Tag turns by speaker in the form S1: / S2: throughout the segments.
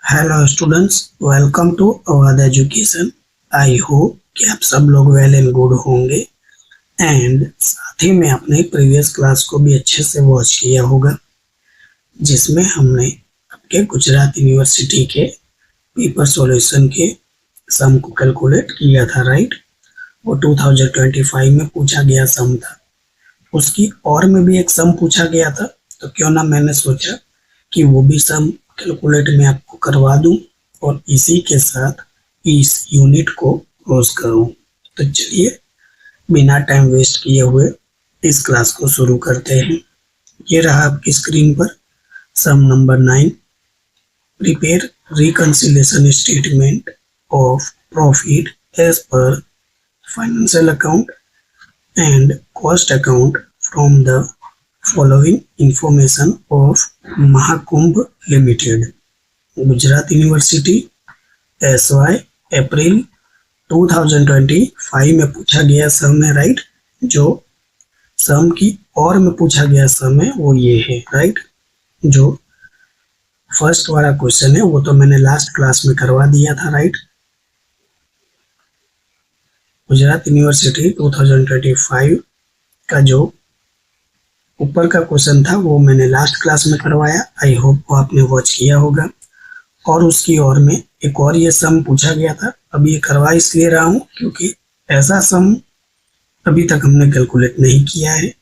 S1: Hello students, welcome to Awadh education. I hope कि आप सब लोग वेल एंड गुड होंगे एंड साथ ही में अपने प्रीवियस क्लास को भी अच्छे से वॉच किया होगा, जिसमें हमने आपके गुजरात यूनिवर्सिटी के पेपर सॉल्यूशन के सम को कैलकुलेट किया था, राइट। वो 2025 में पूछा गया सम था। उसकी और में भी एक सम पूछा गया था, तो क्यों ना मैंने सोचा कि वो भी सम कैलकुलेट में आपको करवा दूं और इसी के साथ इस यूनिट को क्लोज करूं। तो चलिए बिना टाइम वेस्ट किए हुए इस क्लास को शुरू करते हैं। ये रहा आपकी स्क्रीन पर sum number 9। Prepare reconciliation statement of profit as per financial account and cost account from the following information of Mahakumbh Limited, Gujarat University, SY April 2025 में पूछा गया सम है, राइट। जो सम की और में पूछा गया सम है वो ये है, राइट। जो फर्स्ट वाला क्वेश्चन है वो तो मैंने लास्ट क्लास में करवा दिया था, राइट। गुजरात यूनिवर्सिटी 2025 का जो ऊपर का क्वेश्चन था वो मैंने लास्ट क्लास में करवाया। आई होप वो आपने वॉच किया होगा। और उसकी और में एक और ये सम पूछा गया था। अब ये करवा इसलिए रहा हूँ क्योंकि ऐसा सम अभी तक हमने कैलकुलेट नहीं किया है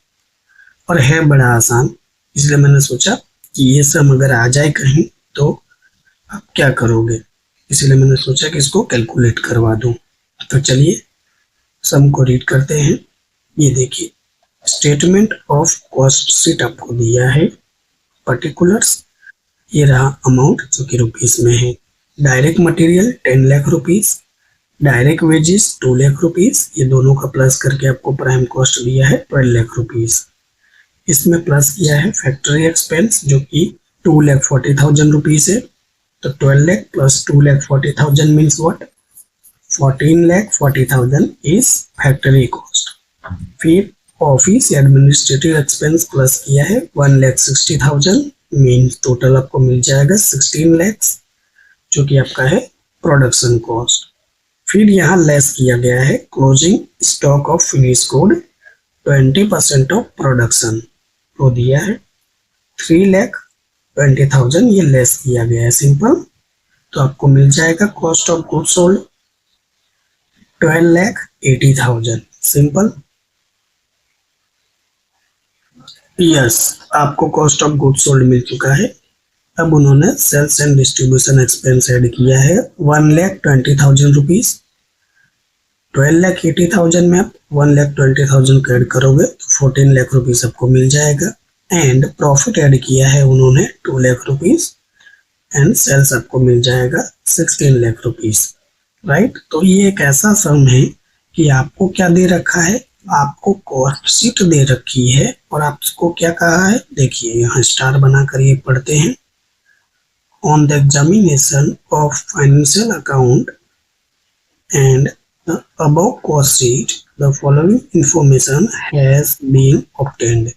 S1: और है बड़ा आसान, इसलिए मैंने सोचा कि ये सम अगर आ जाए कहीं तो आप क्या करोगे, इसलिए मैंने सोचा कि इसको कैलकुलेट करवा दूं। तो चलिए सम को रीड करते हैं। ये देखिए, स्टेटमेंट ऑफ कॉस्ट शीट आपको दिया है, पर्टिकुलर्स ये रहा, अमाउंट जो कि रुपीस में है। Direct material 10 lakh rupees, direct wages 2 lakh rupees, ये दोनों का प्लस करके आपको प्राइम कॉस्ट दिया है 12 लाख रुपीस। इसमें प्लस किया है फैक्ट्री एक्सपेंस जो कि 2,40,000 रुपीस है। तो 12 lakh plus 2,40,000 means what, 14,40,000 is factory cost. फिर ऑफिस एडमिनिस्ट्रेटिव एक्सपेंस प्लस किया है 1,60,000 मीन्स टोटल आपको मिल जाएगा 16 लाख, जो कि आपका है प्रोडक्शन कॉस्ट। फिर यहाँ लेस किया गया है closing stock of finish good 20% of production को दिया है 3,20,000, ये लेस किया गया है सिंपल। तो आपको मिल जाएगा cost of good sold 12,80,000 simple. Yes, आपको कॉस्ट ऑफ गुड सोल्ड मिल चुका है। अब उन्होंने sales and distribution expense add किया है 1,20,000 रुपीज। 12,80,000 में आप 1,20,000 को ऐड करोगे तो 14 लाख रुपीज आपको मिल जाएगा। एंड प्रॉफिट ऐड किया है उन्होंने 2 लाख रुपीज एंड सेल्स आपको मिल जाएगा 16 लाख रुपीज, राइट। तो ये एक ऐसा सम है कि आपको क्या दे रखा है, आपको कॉस्ट शीट दे रखी है और आपको क्या कहा है, देखिए यहाँ स्टार बनाकर ये पढ़ते हैं। On the examination of financial account and the above cost sheet the following information has been obtained.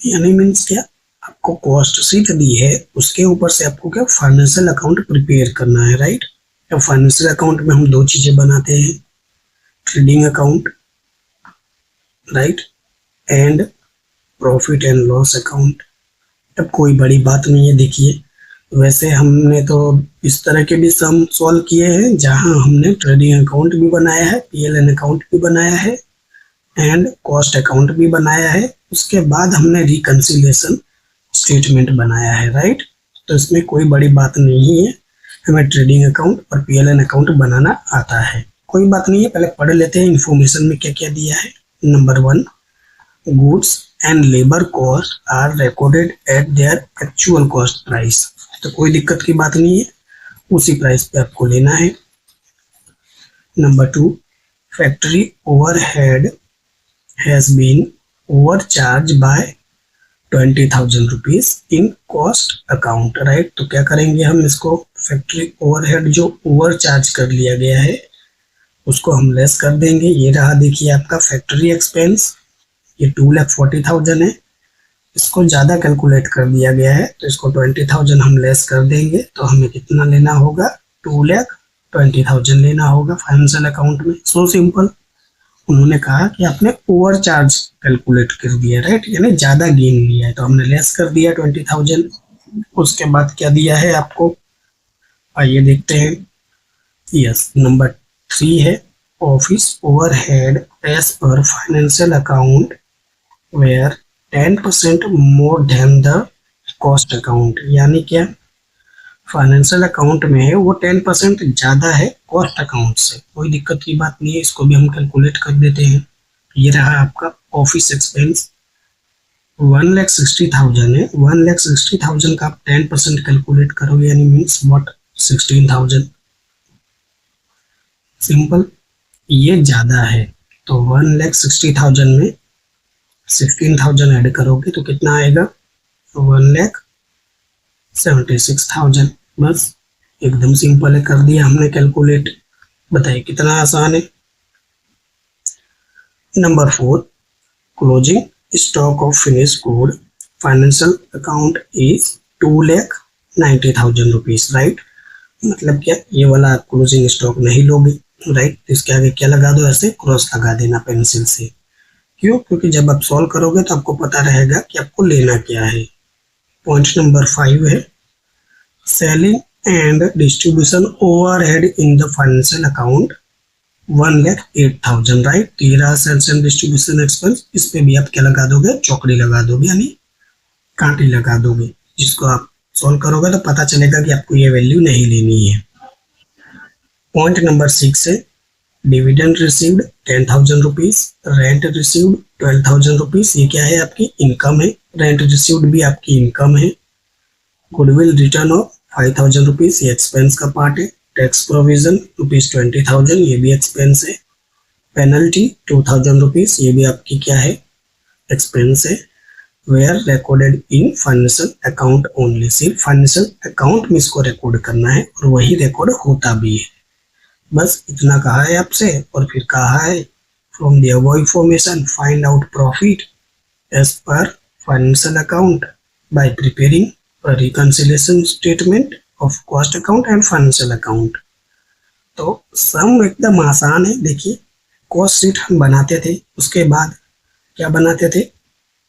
S1: यानी मीन्स क्या, आपको कॉस्ट शीट दी है, उसके ऊपर से आपको क्या फाइनेंशियल अकाउंट प्रिपेयर करना है, राइट। अब फाइनेंशियल अकाउंट में हम दो चीजें बनाते हैं, trading account, right, and profit and loss account. अब कोई बड़ी बात नहीं है। देखिए वैसे हमने तो इस तरह के भी सम सॉल्व किए हैं जहां हमने ट्रेडिंग अकाउंट भी बनाया है, PLN अकाउंट भी बनाया है एंड कॉस्ट अकाउंट भी बनाया है। उसके बाद हमने रिकंसिलिएशन स्टेटमेंट बनाया है, राइट। तो इसमें कोई बड़ी बात नहीं है, हमें ट्रेडिंग अकाउंट और PLN अकाउंट बनाना आता है, कोई बात नहीं है। पहले पढ़ लेते हैं इन्फॉर्मेशन में क्या क्या दिया है। Number 1, goods and labor cost are recorded at their actual cost price। तो कोई दिक्कत की बात नहीं है, उसी प्राइस पे आपको लेना है। Number 2, factory overhead has been overcharge by 20,000 rupees in cost account, right. तो क्या करेंगे हम, इसको फैक्ट्री ओवरहेड जो ओवरचार्ज कर लिया गया है उसको हम लेस कर देंगे। ये रहा देखिए आपका फैक्ट्री एक्सपेंस, ये 2,40,000 है इसको ज़्यादा कैलकुलेट कर दिया गया है, तो इसको 20,000 हम लेस कर देंगे, तो हमें कितना लेना होगा, 2,20,000 लेना होगा फाइनेंशियल अकाउंट में। So simple. उन्होंने कहा कि आपने ओवर चार्ज कैलकुलेट कर दिया, राइट, यानी ज़्यादा गेन लिया है, तो हमने लेस कर दिया 20,000। उसके बाद क्या दिया है आपको, आइए देखते हैं। यस, नंबर 3 है, office overhead as per financial account were 10% more than the cost account. यानी क्या, फाइनेंशियल अकाउंट में वो 10% ज़्यादा है कॉस्ट अकाउंट से। कोई दिक्कत की बात नहीं है, इसको भी हम कैलकुलेट कर देते हैं। ये रहा आपका ऑफिस एक्सपेंस, 1,60,000 है। 1,60,000 का आप 10% कैलकुलेट करोगे, यानी मीन्स वॉट, 16,000। सिंपल। ये ज़्यादा है, तो 1,60,000 में 16,000 ऐड करोगे तो कितना आएगा, 1,76,000। बस एकदम सिंपल है, कर दिया हमने कैलकुलेट। बताइए कितना आसान है। Number 4, closing stock of finish good financial account is 2,90,000 rupees, right. मतलब क्या, ये वाला आप क्लोजिंग स्टॉक नहीं लोगे, राइट। इसके आगे क्या लगा दो, ऐसे क्रॉस लगा देना पेंसिल से। क्यों, क्योंकि जब आप सॉल्व करोगे तो आपको पता रहेगा कि आपको लेना क्या है। पॉइंट नंबर 5 है, selling and distribution overhead in the financial account 1,08,000, right. तो ये रहा सेल्स एंड डिस्ट्रीब्यूशन एक्सपेंस। इस पे भी आप क्या लगा दोगे, चौकड़ी लगा दोगे, यानी कांटे लगा दोगे। जिसको आप सॉल्व करोगे तो पता चलेगा कि आपको ये वैल्यू नहीं लेनी है। पॉइंट नंबर 6 है, dividend received 10,000 rupees, rent received 12,000 rupees. ये क्या है, आपकी इनकम है। रेंट रिसीव्ड भी आपकी इनकम है। गुडविल रिटर्न ऑफ 5,000 रुपीज, ये एक्सपेंस का पार्ट है। टैक्स प्रोविजन ₹20,000, ये भी एक्सपेंस है। पेनल्टी 2,000 रुपीज, ये भी आपकी क्या है, एक्सपेंस है। Were recorded in financial account only, सिर्फ फाइनेंशियल अकाउंट में इसको रिकॉर्ड करना है और वही रिकॉर्ड होता भी है। बस इतना कहा है आपसे, और फिर कहा है from the above information find out profit as per financial account by preparing a reconciliation statement of cost account and financial account। तो सम एकदम आसान है। देखिए, कॉस्ट शीट हम बनाते थे, उसके बाद क्या बनाते थे,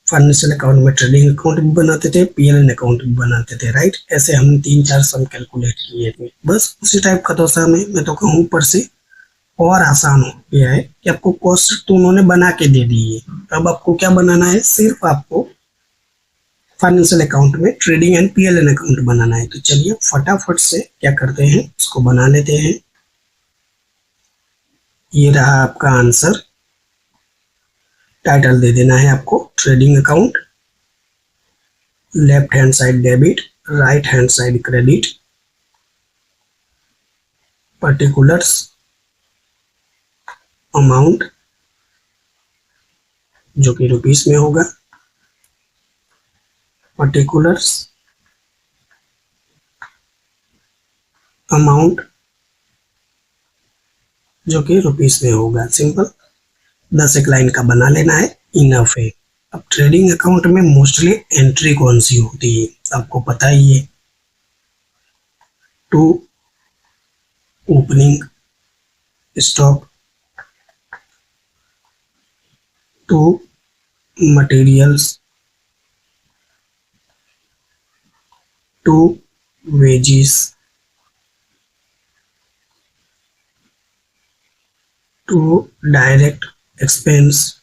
S1: फाइनेंशियल अकाउंट में ट्रेडिंग अकाउंट भी बनाते थे, पीएल अकाउंट भी बनाते थे, राइट। ऐसे हमने 3-4 सम कैलकुलेट किए थे। बस उसी टाइप का तो सम है। मैं तो कहूँ ऊपर से और आसान हो गया है कि आपको कॉस्ट शीट तो उन्होंने बना के दे दी है। अब आपको क्या बनाना है, सिर्फ आपको फाइनेंशियल अकाउंट में ट्रेडिंग एंड पीएल अकाउंट बनाना है। तो चलिए फटाफट से क्या करते हैं, इसको बना लेते हैं। ये रहा आपका आंसर। टाइटल दे देना है आपको trading account, left hand side debit, right hand side credit, particulars amount जो कि रुपीस में होगा, पर्टिकुलर्स अमाउंट जो कि रुपीस में होगा। सिंपल, 10 एक लाइन का बना लेना है, इनफ है। अब ट्रेडिंग अकाउंट में मोस्टली एंट्री कौन सी होती है, आपको पता ही है। To opening stock, to materials, to wages, to direct expense,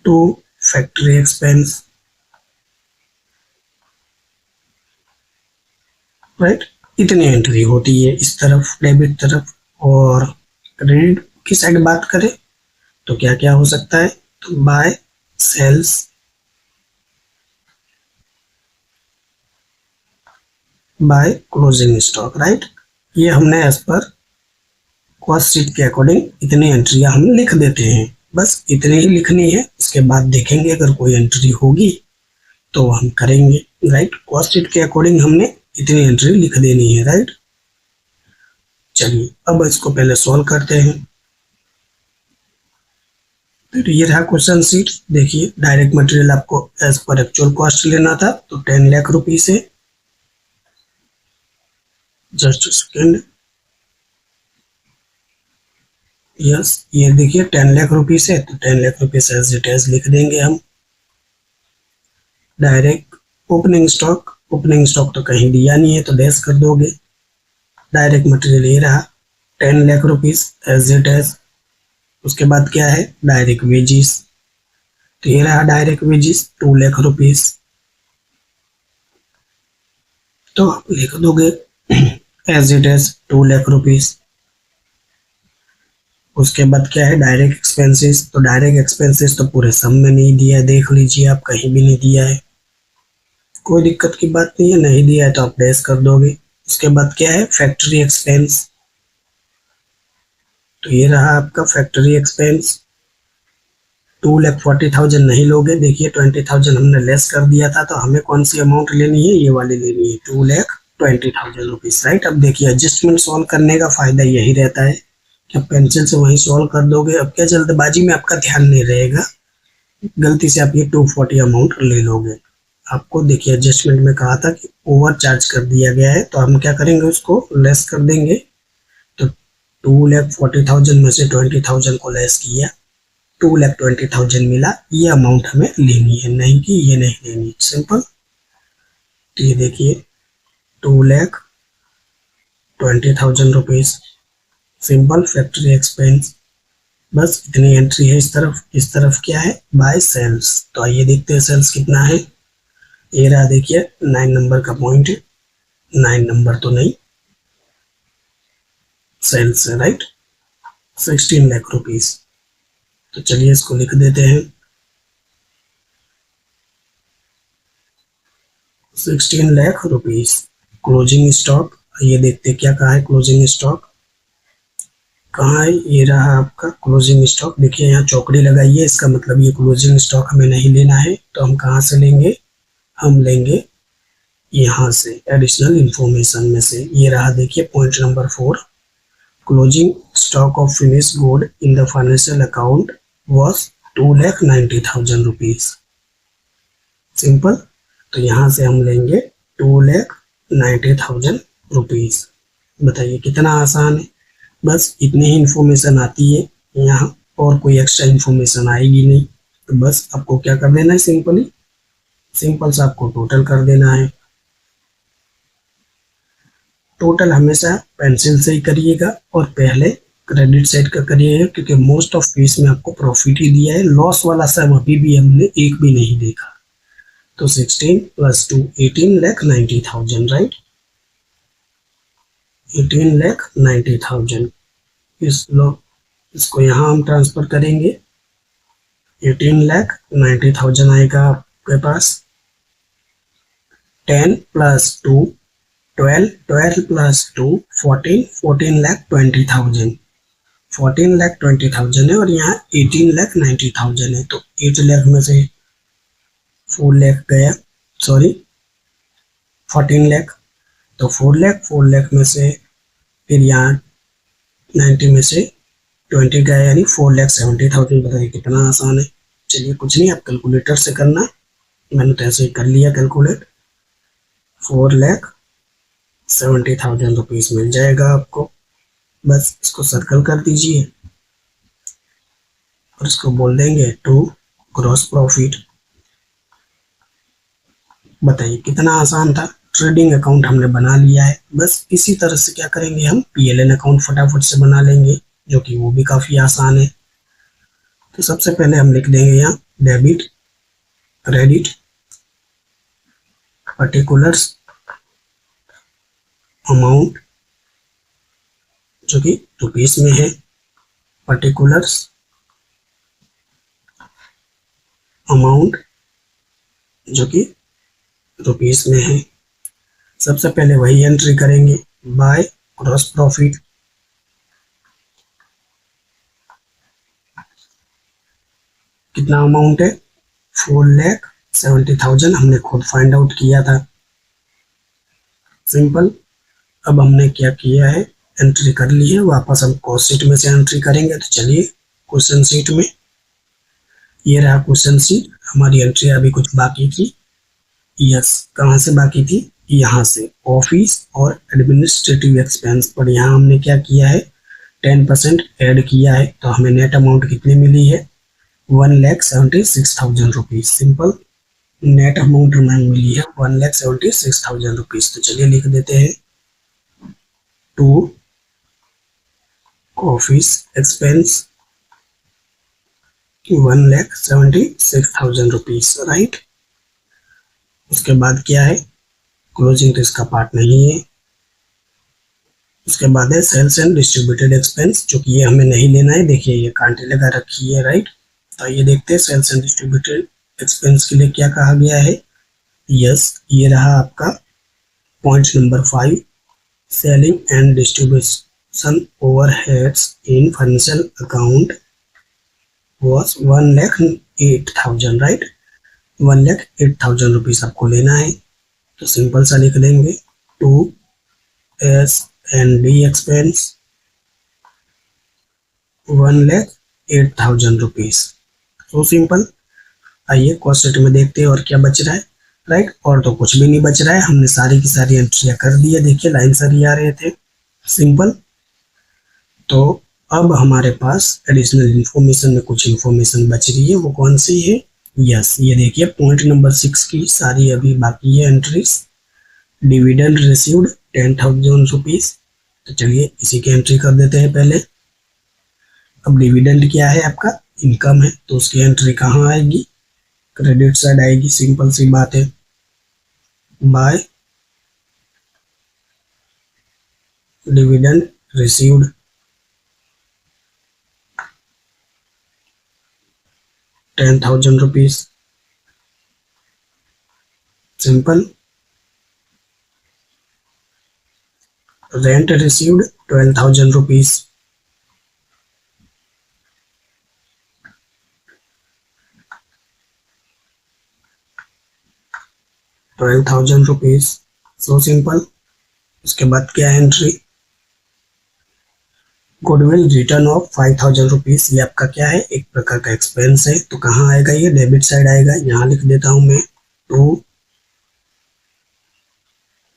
S1: to factory expense, right. इतनी एंट्री होती है इस तरफ डेबिट तरफ। और क्रेडिट की साइड बात करें तो क्या क्या हो सकता है, तो by sales, by closing stock, right. ये हमने एज पर कॉस्ट शीट के अकॉर्डिंग इतनी एंट्रियां हम लिख देते हैं। बस इतनी ही लिखनी है, उसके बाद देखेंगे अगर कोई एंट्री होगी तो हम करेंगे, राइट। कॉस्ट शीट के अकॉर्डिंग हमने इतनी एंट्री लिख देनी है, राइट। चलिए अब इसको पहले सॉल्व करते हैं। तो ये रहा क्वेश्चन सीट। देखिए डायरेक्ट मटेरियल आपको एज पर एक्चुअल कॉस्ट लेना था, तो 10 लाख रुपीस है। जस्ट सेकेंड, यस ये देखिए 10 लाख रुपीस है, तो 10 lakh rupees as it is लिख देंगे हम। डायरेक्ट ओपनिंग स्टॉक तो कहीं दिया नहीं है, तो डैश कर दोगे। डायरेक्ट मटेरियल ये रहा 10 lakh rupees as it is. उसके बाद क्या है, डायरेक्ट वेजिस, तो ये रहा डायरेक्ट वेजिस 2 लाख रुपीस, तो आप लिख दोगे as it is 2 lakh rupees. उसके बाद क्या है, डायरेक्ट एक्सपेंसेस, तो डायरेक्ट एक्सपेंसेस तो पूरे सम में नहीं दिया है, देख लीजिए आप कहीं भी नहीं दिया है, कोई दिक्कत की बात नहीं है, नहीं दिया है तो आप डैश कर दोगे। उसके बाद क्या है, फैक्ट्री एक्सपेंस, तो ये रहा आपका फैक्ट्री एक्सपेंस 2,40,000 नहीं लोगे, देखिए 20,000 हमने लेस कर दिया था, तो हमें कौन सी अमाउंट लेनी है, ये वाली लेनी है 2,20,000 रुपीज, राइट। अब देखिए एडजस्टमेंट सॉल्व करने का फायदा यही रहता है कि आप पेंसिल से वहीं सॉल्व कर दोगे। अब क्या जल्दबाजी में आपका ध्यान नहीं रहेगा, गलती से आप ये 240 अमाउंट ले लोगे। आपको देखिए एडजस्टमेंट में कहा था कि ओवर चार्ज कर दिया गया है, तो हम क्या करेंगे, उसको लेस कर देंगे। तो 2,40,000 में से 20,000 को लेस किया, 2,20,000 मिला, ये अमाउंट हमें लेनी है, नहीं कि ये नहीं लेनी, सिंपल। तो ये देखिए 2,20,000 रुपीज, सिंपल फैक्ट्री एक्सपेंस, बस इतनी एंट्री है। इस तरफ क्या है, बाय सेल्स, तो आइए देखते हैं सेल्स कितना है। ये रहा देखिए 9 नंबर का पॉइंट है, 9 नंबर तो नहीं, सेल्स है, राइट, 16 लाख रुपीज। तो चलिए इसको लिख देते हैं 16 लाख रुपीज। क्लोजिंग स्टॉक, ये देखते क्या कहा है, क्लोजिंग स्टॉक कहाँ है, ये रहा आपका क्लोजिंग स्टॉक। देखिए यहाँ चौकड़ी लगाई है, इसका मतलब ये क्लोजिंग स्टॉक हमें नहीं लेना है, तो हम कहाँ से लेंगे, हम लेंगे यहाँ से एडिशनल इंफॉर्मेशन में से। ये रहा देखिए point number 4, closing stock of finish good in the financial account was 2,90,000 rupees, simple. तो यहाँ से हम लेंगे 2,90,000 रुपीज। बताइए कितना आसान है, बस इतनी ही इंफॉर्मेशन आती है यहाँ, और कोई एक्स्ट्रा इंफॉर्मेशन आएगी नहीं। तो बस आपको क्या कर देना है, सिंपल सा आपको टोटल कर देना है। टोटल हमेशा पेंसिल से ही करिएगा, और पहले क्रेडिट साइड का करिएगा, क्योंकि मोस्ट ऑफ फीस में आपको प्रॉफिट ही दिया है, लॉस वाला सम अभी भी हमने एक भी नहीं देखा। तो 16 + 2 18,90,000, राइट, 18,90,000। इसको यहाँ हम ट्रांसफर करेंगे, 18,90,000 आएगा आपके पास। 10 + 2 12, 12 + 2 14, 14,20,000, 14,20,000 है, और यहाँ 18,90,000 है, तो 8 लाख में से 4 लाख गया, सॉरी 14 लाख, तो 4 लाख में से फिर यहाँ 90 में से 20 गया, यानी 4,70,000। बताइए कितना आसान है। चलिए कुछ नहीं, आप कैलकुलेटर से करना, मैंने तो ऐसे ही कर लिया कैलकुलेट, 4,70,000 रुपीज मिल जाएगा आपको। बस इसको सर्कल कर दीजिए और इसको बोल देंगे टू ग्रॉस प्रॉफिट। बताइए कितना आसान था, ट्रेडिंग अकाउंट हमने बना लिया है। बस इसी तरह से क्या करेंगे, हम PLN अकाउंट फटाफट से बना लेंगे, जो कि वो भी काफ़ी आसान है। तो सबसे पहले हम लिख देंगे यहाँ डेबिट क्रेडिट पर्टिकुलर्स अमाउंट, जो कि रुपीस में है, पर्टिकुलर्स अमाउंट जो कि रुपीस में है। सबसे पहले वही एंट्री करेंगे, बाय ग्रॉस प्रॉफिट। कितना अमाउंट है, 4,70,000 हमने खुद फाइंड आउट किया था, सिंपल। अब हमने क्या किया है, एंट्री कर ली है, वापस हम कॉस्ट शीट में से एंट्री करेंगे। तो चलिए क्वेश्चन शीट में ये रहा क्वेश्चन शीट। हमारी एंट्री अभी कुछ बाकी थी। यस, कहाँ से बाकी थी? यहाँ से, ऑफिस और एडमिनिस्ट्रेटिव एक्सपेंस पर यहाँ हमने क्या किया है, 10% ऐड किया है। तो हमें नेट अमाउंट कितनी मिली है, 1,76,000 रुपीज। सिंपल, नेट अमाउंट हमें मिली है 1,76,000 रुपीज। तो चलिए लिख देते हैं, to office expense 1,76,000 rupees, right. उसके बाद क्या है, क्लोजिंग तो इसका पार्ट नहीं है। उसके बाद है सेल्स एंड डिस्ट्रीब्यूटेड एक्सपेंस, जो कि ये हमें नहीं लेना है। देखिए ये कांटे लगा रखी है, राइट। तो ये देखते हैं सेल्स एंड डिस्ट्रीब्यूटेड एक्सपेंस के लिए क्या कहा गया है। यस, ये रहा आपका point number 5, selling and distribution overheads in financial account was 1,08,000, right. 1,08,000 rupees आपको लेना है। तो सिंपल सा लिख देंगे, to S&D expense 1,08,000 rupees. So simple. आइए कॉस्ट शीट में देखते हैं और क्या बच रहा है, राइट। और तो कुछ भी नहीं बच रहा है, हमने सारी की सारी एंट्रियां कर दी है। देखिए लाइन सर ही आ रहे थे, सिंपल। तो अब हमारे पास एडिशनल इंफॉर्मेशन में कुछ इंफॉर्मेशन बच रही है, वो कौन सी है। यस, ये देखिए पॉइंट नंबर 6 की सारी अभी बाकी है एंट्रीज। Dividend received 10,000 rupees. तो चलिए इसी की एंट्री कर देते हैं पहले। अब डिविडेंड क्या है, आपका इनकम है, तो उसकी एंट्री कहाँ आएगी, क्रेडिट साइड आएगी। सिंपल सी बात है, by dividend received 10,000 rupees. Simple. Rent received 12,000 rupees. 12,000 rupees, so simple. उसके बाद क्या entry, goodwill return of 5,000 rupees. ये आपका क्या है, एक प्रकार का एक्सपेंस है। तो कहाँ आएगा, ये डेबिट साइड आएगा। यहाँ लिख देता हूं मैं, to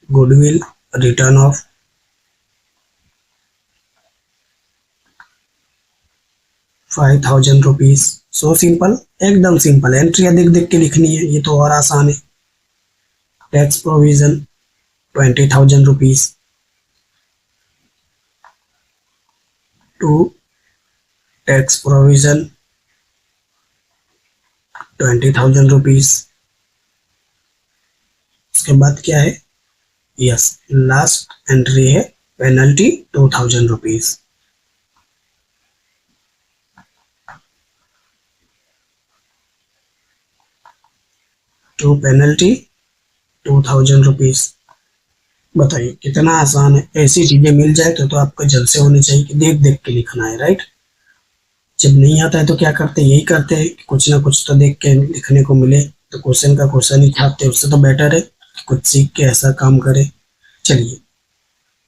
S1: goodwill return of 5,000 rupees. So simple, एकदम सिंपल। एंट्री देख देख के लिखनी है, ये तो और आसान है। Tax provision 20,000 rupees, to tax provision 20,000 rupees. उसके बाद क्या है, यस, लास्ट एंट्री है penalty 2,000 rupees. To penalty 2,000 rupees. बताइए कितना आसान है। ऐसी चीजें मिल जाए तो आपको जल्द से होनी चाहिए कि देख देख के लिखना है, राइट। जब नहीं आता है तो क्या करते हैं, यही करते हैं कि कुछ ना कुछ तो देख के लिखने को मिले। तो क्वेश्चन का क्वेश्चन ही छापते हैं, उससे तो बेटर है कुछ सीख के ऐसा काम करें। चलिए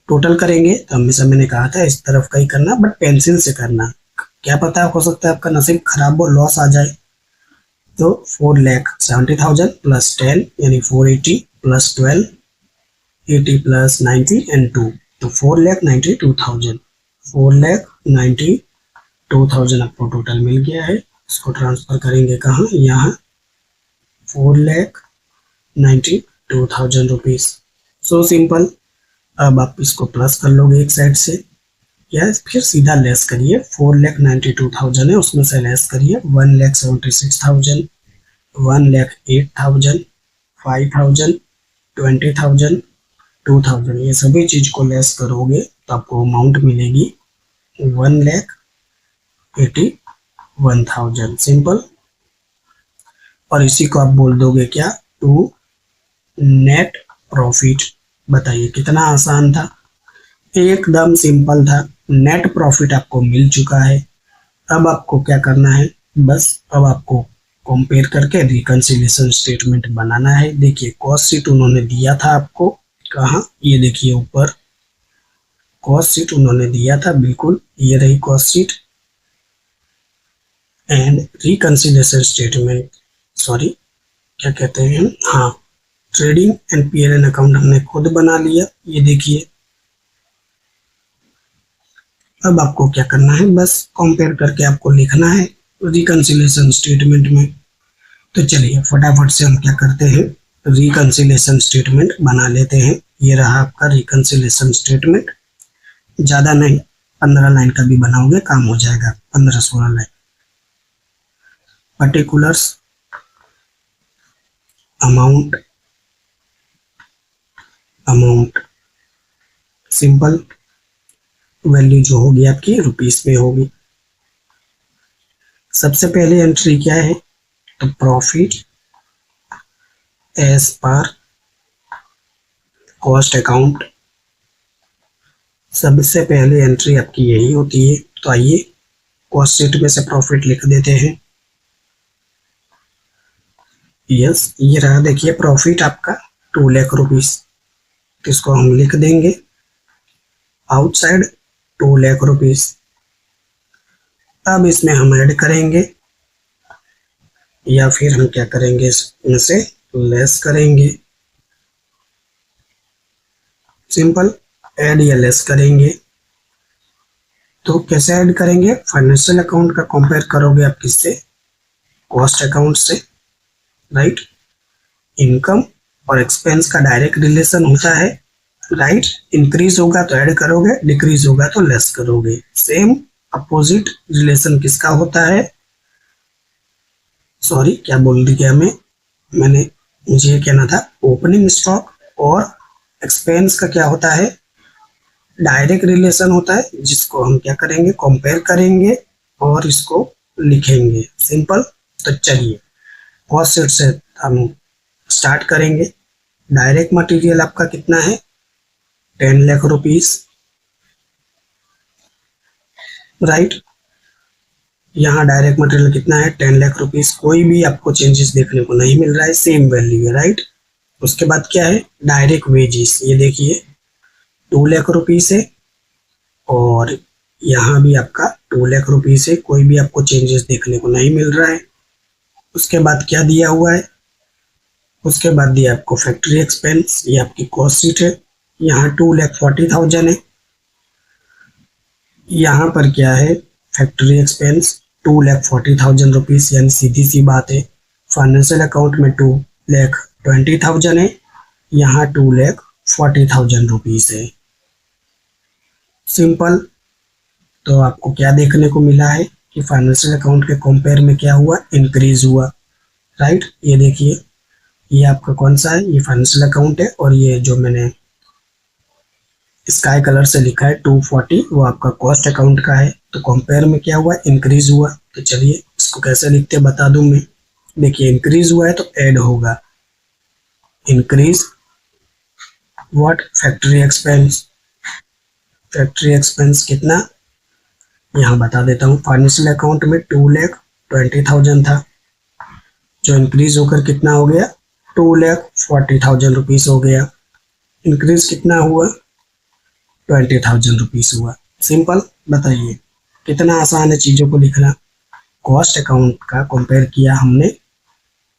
S1: टोटल करेंगे तो हमेशा मैंने कहा था इस तरफ का ही करना, बट पेंसिल से करना। क्या पता हो सकता है आपका नसीब खराब हो, लॉस आ जाए। तो 4,70,000 प्लस 10 यानी 480 प्लस 12, 80 प्लस 90 एंड 2, तो 4,92,000। 4,92,000 आपको टोटल मिल गया है। इसको ट्रांसफर करेंगे कहाँ, यहाँ 4,92,000 रुपीज। So simple. अब आप इसको प्लस कर लोगे एक साइड से, या फिर सीधा लेस करिए। 4,92,000 है, उसमें से लेस करिए 1,76,000, 1,08,000, 5,000, 20,000, 2,000। ये सभी चीज को लेस करोगे तो आपको अमाउंट मिलेगी 1,81,000। सिंपल। और इसी को आप बोल दोगे क्या, टू नेट प्रॉफिट। बताइए कितना आसान था, एकदम सिंपल था। नेट प्रॉफिट आपको मिल चुका है। अब आपको क्या करना है, बस अब आपको कंपेयर करके रिकंसिलिएशन स्टेटमेंट बनाना है। देखिए कॉस्ट शीट उन्होंने दिया था आपको, कहाँ, ये देखिए ऊपर कॉस्ट शीट उन्होंने दिया था, बिल्कुल ये रही cost sheet. And reconciliation statement, sorry क्या कहते हैं, हाँ, ट्रेडिंग एंड पीएलएन अकाउंट हमने खुद बना लिया। ये देखिए, अब आपको क्या करना है, बस कंपेयर करके आपको लिखना है रिकंसिलिएशन स्टेटमेंट में। तो चलिए फटाफट से हम क्या करते हैं, रिकंसिलिएशन स्टेटमेंट बना लेते हैं। ये रहा आपका रिकंसिलिएशन स्टेटमेंट, ज़्यादा नहीं, 15 लाइन का भी बनाओगे काम हो जाएगा, 15-16 line. Particulars, amount, simple, value जो होगी आपकी रुपीस में होगी। सबसे पहले एंट्री क्या है, तो profit as per cost account, सबसे पहले एंट्री आपकी यही होती है। तो आइए कॉस्ट शीट में से प्रॉफिट लिख देते हैं। यस, ये रहा, देखिए प्रॉफिट आपका 2 लाख रुपीस, तो इसको हम लिख देंगे आउटसाइड 2 लाख रुपीस। अब इसमें हम ऐड करेंगे या फिर हम क्या करेंगे, इसमें से लेस करेंगे, सिंपल, ऐड या लेस करेंगे। तो कैसे ऐड करेंगे, फाइनेंशियल अकाउंट का कंपेयर करोगे आप किससे, कॉस्ट अकाउंट से, राइट। इनकम और एक्सपेंस का डायरेक्ट रिलेशन होता है, राइट। इंक्रीज होगा तो ऐड करोगे, डिक्रीज होगा तो लेस करोगे। सेम अपोजिट रिलेशन किसका होता है, सॉरी क्या बोल दिया मैंने मुझे ये कहना था, ओपनिंग स्टॉक और एक्सपेंस का क्या होता है, डायरेक्ट रिलेशन होता है, जिसको हम क्या करेंगे, कंपेयर करेंगे और इसको लिखेंगे, सिंपल। तो चलिए कॉस्ट शीट से हम स्टार्ट करेंगे। डायरेक्ट मटेरियल आपका कितना है, 10 लाख रुपीस, राइट। यहाँ डायरेक्ट मटेरियल कितना है, 10 लाख रुपीस, कोई भी आपको चेंजेस देखने को नहीं मिल रहा है, सेम वैल्यू है, राइट। उसके बाद क्या है, डायरेक्ट वेजेस, ये देखिए 2 लाख रुपीस है और यहाँ भी आपका 2 लाख रुपीस है, कोई भी आपको चेंजेस देखने को नहीं मिल रहा है। उसके बाद क्या दिया हुआ है, उसके बाद दिया आपको फैक्ट्री एक्सपेंस, ये आपकी कॉस्ट शीट है, यहाँ 2,40,000 है। यहाँ पर क्या है, फैक्ट्री एक्सपेंस 2,40,000 रुपीस, यानी सीधी सी बात है, फाइनेंशियल अकाउंट में 2,20,000 है, यहाँ 2,40,000 रुपीस है, सिंपल। तो आपको क्या देखने को मिला है कि फाइनेंशियल अकाउंट के कंपेयर में क्या हुआ, इंक्रीज हुआ, राइट। ये देखिए, ये आपका कौन सा है, ये फाइनेंशियल अकाउंट है, और ये जो मैंने स्काई कलर से लिखा है 240, वो आपका कॉस्ट अकाउंट का है। तो कंपेयर में क्या हुआ, इंक्रीज हुआ। तो चलिए इसको कैसे लिखते बता दूं मैं, देखिए इंक्रीज हुआ है तो ऐड होगा, increase what, factory expense, factory expense कितना, यहाँ बता देता हूँ। फाइनेंशियल अकाउंट में 2,20,000 था, जो इंक्रीज होकर कितना हो गया, 2,40,000 रुपीस हो गया। इंक्रीज कितना हुआ, 20,000 रुपीस हुआ, सिंपल। बताइए कितना आसान है चीज़ों को लिखना। कॉस्ट अकाउंट का कंपेयर किया हमने,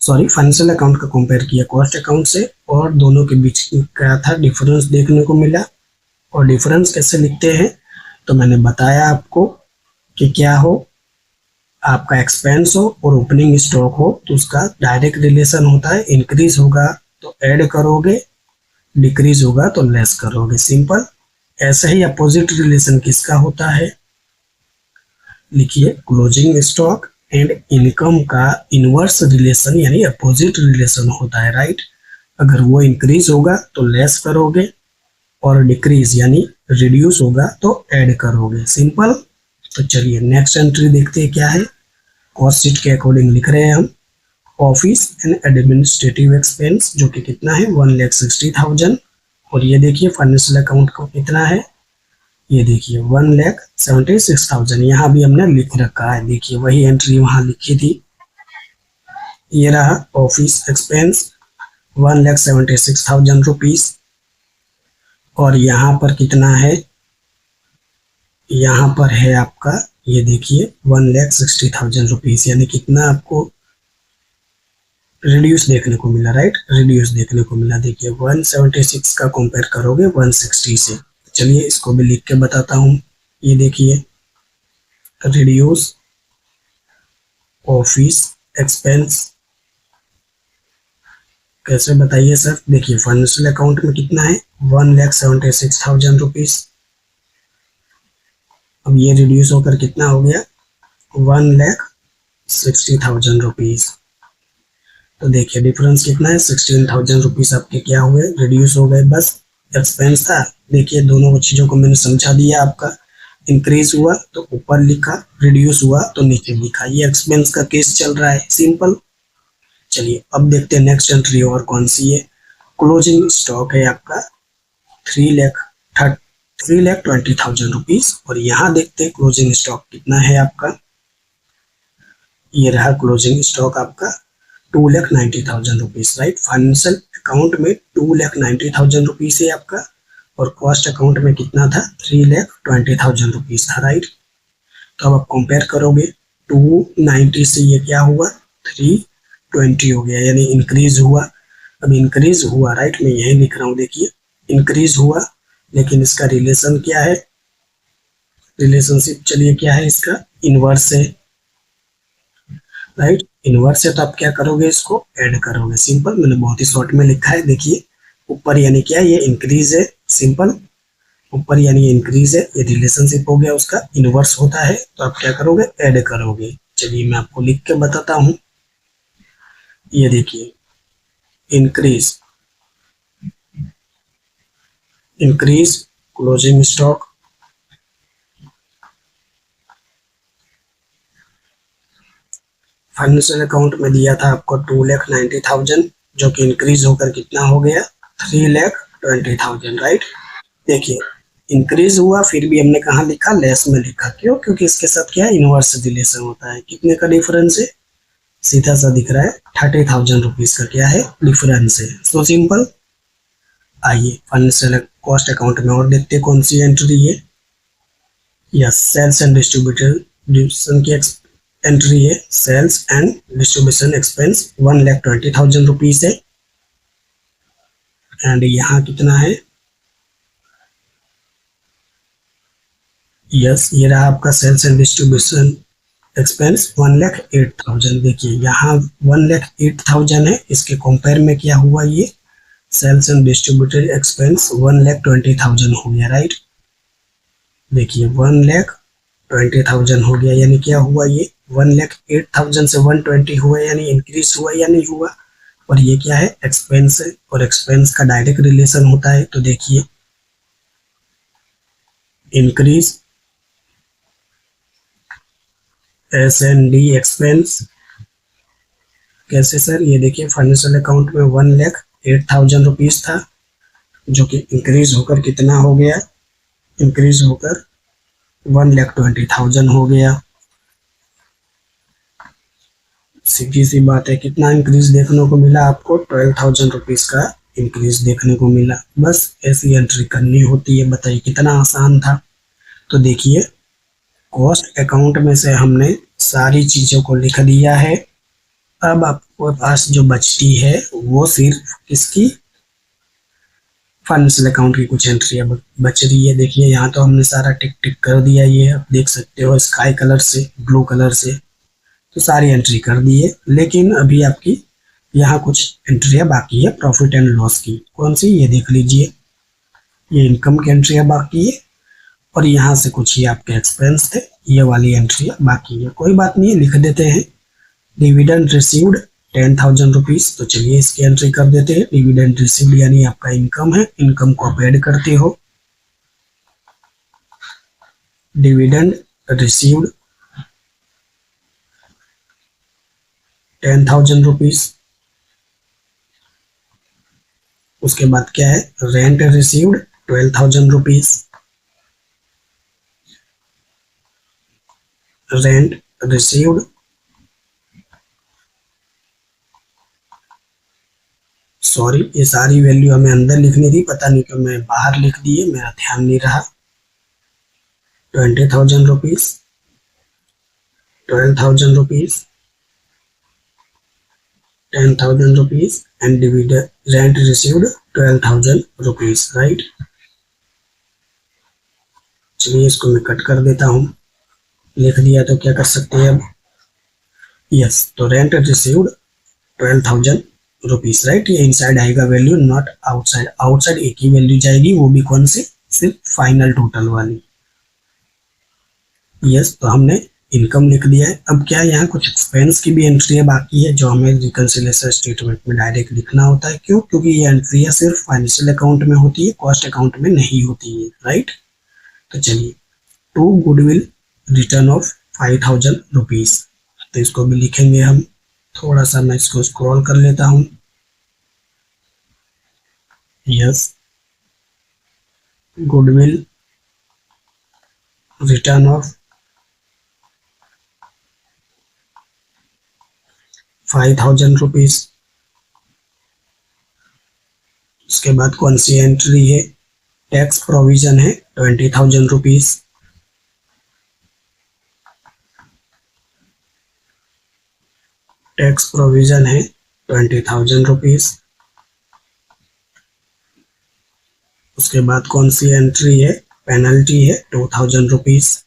S1: सॉरी फाइनेंशियल अकाउंट का कंपेयर किया कॉस्ट अकाउंट से, और दोनों के बीच क्या था, डिफरेंस देखने को मिला। और डिफरेंस कैसे लिखते हैं, तो मैंने बताया आपको कि क्या हो, आपका एक्सपेंस हो और ओपनिंग स्टॉक हो तो उसका डायरेक्ट रिलेशन होता है, इंक्रीज होगा तो ऐड करोगे, डिक्रीज होगा तो लेस करोगे, सिंपल। ऐसा ही अपोजिट रिलेशन किसका होता है, लिखिए क्लोजिंग स्टॉक एंड इनकम का इनवर्स रिलेशन यानी अपोजिट रिलेशन होता है, राइट। अगर वो इंक्रीज होगा तो लेस करोगे और डिक्रीज यानी रिड्यूस होगा तो ऐड करोगे, सिंपल। तो चलिए नेक्स्ट एंट्री देखते हैं क्या है। कॉस्ट शीट के अकॉर्डिंग लिख रहे हैं हम, ऑफिस एंड एडमिनिस्ट्रेटिव एक्सपेंस, जो कि कितना है 1,60,000। और ये देखिए फाइनेंशियल अकाउंट को कितना है, ये देखिए 1,76,000, यहाँ भी हमने लिख रखा है, देखिए वही एंट्री वहाँ लिखी थी। ये रहा ऑफिस एक्सपेंस 1,76,000 रुपीस, और यहाँ पर कितना है, यहाँ पर है आपका ये देखिए 1,60,000 रुपीज, यानी कितना आपको रिड्यूस देखने को मिला, राइट, रिड्यूस देखने को मिला। देखिए 176 का कंपेयर करोगे 160 से। चलिए इसको भी लिख के बताता हूँ। ये देखिए रिड्यूस ऑफिस एक्सपेंस, कैसे बताइए सर? देखिए फाइनेंशियल अकाउंट में कितना है 1,76,000 रुपीज। अब ये रिड्यूस होकर कितना हो गया 1,60,000 रुपीज। तो देखिए डिफरेंस कितना है 16,000 रुपीज आपके क्या हुए, रिड्यूस हो गए। बस एक्सपेंस था, देखिए दोनों चीजों को मैंने समझा दिया। आपका इंक्रीज हुआ तो ऊपर लिखा, रिड्यूस हुआ तो नीचे लिखा। ये एक्सपेंस का केस चल रहा है, सिंपल। चलिए अब देखते हैं नेक्स्ट एंट्री और कौन सी है। क्लोजिंग स्टॉक है आपका 3,20,000 रुपीज। और यहाँ देखते हैं क्लोजिंग स्टॉक कितना है आपका। ये रहा क्लोजिंग स्टॉक आपका 2,90,000 रुपीज, राइट। फाइनेंशियल अकाउंट में 2,90,000 रुपीज है आपका, और कॉस्ट अकाउंट में कितना था 3,20,000 रुपीज था, राइट। तो अब आप कंपेयर करोगे 290 से ये क्या हुआ 320 हो गया, यानी इंक्रीज हुआ। अब इंक्रीज हुआ, राइट, मैं यही लिख रहा हूँ। देखिए इंक्रीज हुआ, लेकिन इसका रिलेशन क्या है, रिलेशनशिप चलिए क्या है इसका, इनवर्स है, राइट। इनवर्स है तो आप क्या करोगे, इसको ऐड करोगे, सिंपल। मैंने बहुत ही शॉर्ट में लिखा है। देखिए ऊपर यानी क्या, ये इंक्रीज है, सिंपल। ऊपर यानी इंक्रीज है, ये रिलेशनशिप हो गया, उसका इनवर्स होता है, तो आप क्या करोगे, ऐड करोगे। चलिए मैं आपको लिख के बताता हूँ। ये देखिए increase, increase closing stock, financial account में दिया था आपको 2,90,000, जो कि इंक्रीज होकर कितना हो गया 3,20,000, राइट। देखिए इंक्रीज हुआ, फिर भी हमने कहाँ लिखा, लेस में लिखा। क्यों? क्योंकि इसके साथ क्या है, इनवर्स रिलेशन होता है। कितने का डिफरेंस है, सीधा सा दिख रहा है 30,000 रुपीज का क्या है डिफरेंस है। So simple. आइए फाइनेंशियल कॉस्ट अकाउंट में और देखते हैं कौन सी एंट्री है। यस, सेल्स एंड डिस्ट्रीब्यूशन की एंट्री है। Sales and distribution expense 1,20,000 rupees है। एंड यहाँ कितना है, यस ये रहा आपका सेल्स एंड डिस्ट्रीब्यूशन एक्सपेंस 1,08,000। देखिए यहाँ 1,08,000 है, इसके कंपेयर में क्या हुआ, ये सेल्स एंड डिस्ट्रीब्यूटेड एक्सपेंस 1,20,000 हो गया, राइट। देखिए 1,20,000 हो गया, यानी क्या हुआ, ये 1,08,000 से 120 हुआ, यानी इंक्रीज हुआ या नहीं हुआ। और ये क्या है, एक्सपेंस है, और एक्सपेंस का डायरेक्ट रिलेशन होता है। तो देखिए इंक्रीज S&D एक्सपेंस, कैसे सर? ये देखिए फाइनेंशियल अकाउंट में 1,08,000 रुपीज था, जो कि इंक्रीज होकर कितना हो गया, इंक्रीज होकर 1,20,000 हो गया। सीधी सी बात है, कितना इंक्रीज देखने को मिला आपको, 12,000 रुपीज का इंक्रीज देखने को मिला। बस ऐसी एंट्री करनी होती है। बताइए कितना आसान था। तो देखिए कॉस्ट अकाउंट में से हमने सारी चीजों को लिख दिया है। अब आपके पास जो बचती है वो सिर्फ किसकी, फाइनेंशियल अकाउंट की कुछ एंट्री बच रही है। देखिए यहाँ तो हमने सारा टिक टिक कर दिया, ये आप देख सकते हो स्काई कलर से, ब्लू कलर से, तो सारी एंट्री कर दी है। लेकिन अभी आपकी यहाँ कुछ एंट्रियाँ बाकी है प्रॉफिट एंड लॉस की। कौन सी, ये देख लीजिए, ये इनकम की एंट्रियाँ बाकी है, और यहाँ से कुछ ही आपके एक्सपेंस थे, ये वाली एंट्रियाँ बाकी है। कोई बात नहीं, लिख देते हैं। डिविडेंड रिसीव्ड 10,000 रुपीज, तो चलिए इसकी एंट्री कर देते हैं। डिविडेंड रिसीव्ड यानी आपका इनकम है, इनकम को आप ऐड करते हो। Dividend received 10,000 rupees. उसके बाद क्या है, rent received 12,000 rupees, rent received, sorry ये सारी वैल्यू हमें अंदर लिखनी थी, पता नहीं क्यों मैं बाहर लिख दिए, मेरा ध्यान नहीं रहा। 20,000 rupees. 12,000 rupees, 10,000 rupees and dividend rent received 12,000 rupees, right? चलिए इसको मैं कट कर देता हूँ, लिख दिया तो क्या कर सकते हैं अब, यस, तो रेंट रिसीव्ड 12,000 रुपीज, राइट? ये इनसाइड आएगा वैल्यू, नॉट आउटसाइड। आउटसाइड एक ही वैल्यू जाएगी, वो भी कौन सी, सिर्फ फाइनल टोटल वाली। यस, तो हमने इनकम लिख दिया है। अब क्या यहाँ कुछ एक्सपेंस की भी एंट्री बाकी है जो हमें रिकंसिलिएशन स्टेटमेंट में डायरेक्ट लिखना होता है। क्यों? क्योंकि ये एंट्री सिर्फ फाइनेंशियल अकाउंट में होती है, कॉस्ट अकाउंट में नहीं होती है, राइट? तो चलिए, to goodwill return of 5,000 rupees, तो इसको भी लिखेंगे हम। थोड़ा सा मैं इसको स्क्रॉल कर लेता हूँ। Yes, goodwill return of 5,000 rupees. उसके बाद कौन सी एंट्री है, टैक्स प्रोविजन है 20,000 रुपीज। टैक्स प्रोविजन है 20,000 रुपीज। उसके बाद कौन सी एंट्री है, पेनल्टी है 2,000 रुपीज।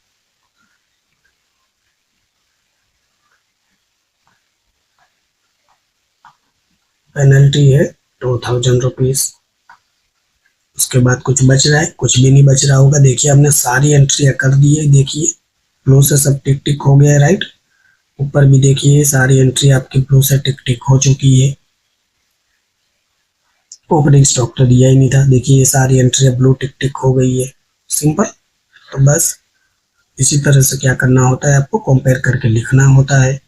S1: पेनल्टी है 2,000 रुपीज। उसके बाद कुछ बच रहा है, कुछ भी नहीं बच रहा होगा। देखिए हमने सारी एंट्रियां कर दी है, देखिए फ्लो से सब टिक टिक हो गया है, राइट? ऊपर भी देखिए सारी एंट्री आपकी फ्लो से टिक टिक हो चुकी है। ओपनिंग स्टॉक तो दिया ही नहीं था, देखिए ये सारी एंट्री ब्लू टिक टिक हो गई है। सिंपल। तो बस इसी तरह से क्या करना होता है, आपको कंपेयर करके लिखना होता है।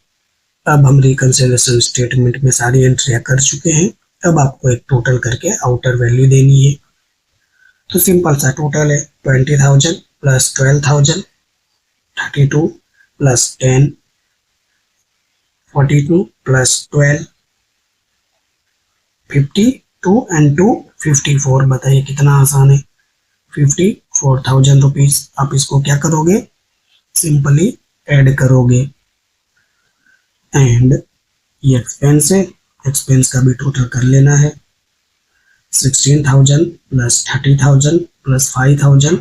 S1: अब हम रिकंसिलिएशन स्टेटमेंट में सारी एंट्रियां कर चुके हैं। अब आपको एक टोटल करके आउटर वैल्यू देनी है। तो सिंपल सा टोटल है 20,000 प्लस 12,000, 32 प्लस 10, 42 प्लस 12, 52 एंड 2 54। बताइए कितना आसान है, 54,000 रुपीज। आप इसको क्या करोगे, सिंपली ऐड करोगे। एंड ये एक्सपेंस है, एक्सपेंस का भी टोटल कर लेना है। 16,000 plus 30,000 plus 5,000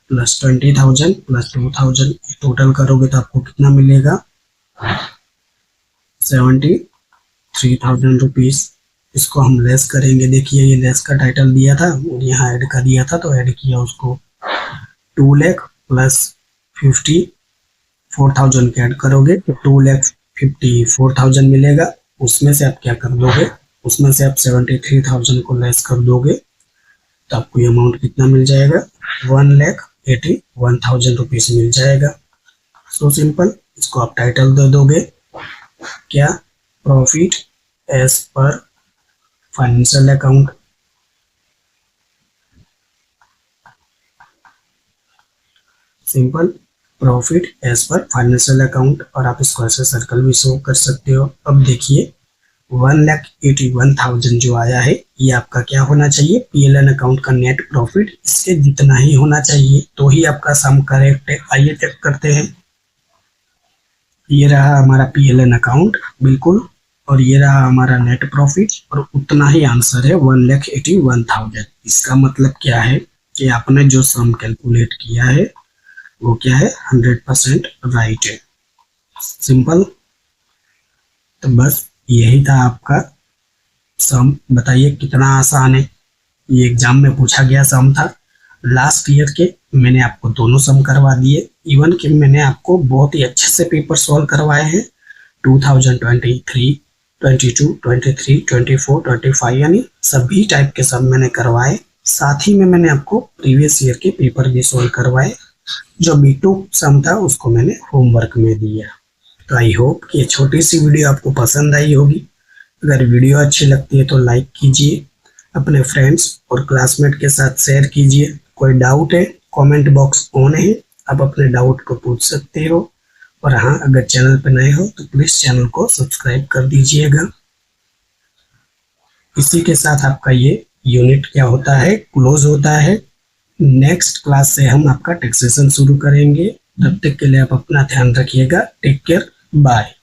S1: plus 20,000 plus 2,000, total करोगे तो आपको कितना मिलेगा, 73,000 रुपीज। इसको हम लेस करेंगे। देखिए ये लेस का टाइटल दिया था और यहाँ ऐड का दिया था, तो ऐड किया उसको। 2 लाख प्लस 54,000 के ऐड करोगे तो 2,54,000 मिलेगा। उसमें से आप क्या कर दोगे, उसमें से आप 73,000 को लेस कर दोगे तो आपको ये अमाउंट कितना मिल जाएगा, 1,81,000 रुपीज मिल जाएगा। So simple. इसको आप टाइटल दे दोगे क्या, profit as per financial account. Simple, profit as per financial account. और आप इसको ऐसे सर्कल भी शो कर सकते हो। अब देखिए 1,81,000 जो आया है, ये आपका क्या होना चाहिए, पीएलएन अकाउंट का नेट प्रॉफिट, इसके जितना ही होना चाहिए, तो ही आपका सम करेक्ट है। आइए चेक करते हैं। ये रहा हमारा पीएलएन अकाउंट, बिल्कुल, और ये रहा हमारा नेट प्रॉफिट, और उतना ही आंसर है 1,81,000। इसका मतलब क्या है कि आपने जो सम कैलकुलेट किया है वो क्या है, 100% राइट है। सिंपल। तो बस यही था आपका सम। बताइए कितना आसान है। ये एग्जाम में पूछा गया सम था लास्ट ईयर के। मैंने आपको दोनों सम करवा दिए। इवन कि मैंने आपको बहुत ही अच्छे से पेपर सॉल्व करवाए हैं 2023, 22, 23, 24, 25, यानी सभी टाइप के सम मैंने करवाए। साथ ही में मैंने आपको प्रीवियस ईयर के पेपर भी सॉल्व करवाए। जो B2 सम था उसको मैंने होमवर्क में दिया। तो आई होप कि ये छोटी सी वीडियो आपको पसंद आई होगी। अगर वीडियो अच्छी लगती है तो लाइक कीजिए, अपने फ्रेंड्स और क्लासमेट के साथ शेयर कीजिए। कोई डाउट है, कमेंट बॉक्स ऑन है, आप अपने डाउट को पूछ सकते हो। और हाँ, अगर चैनल पर नए हो तो प्लीज चैनल को सब्सक्राइब कर दीजिएगा। इसी के साथ आपका ये यूनिट क्या होता है, क्लोज होता है। नेक्स्ट क्लास से हम आपका टैक्सेशन शुरू करेंगे। तब तक के लिए आप अपना ध्यान रखिएगा। Take care, bye.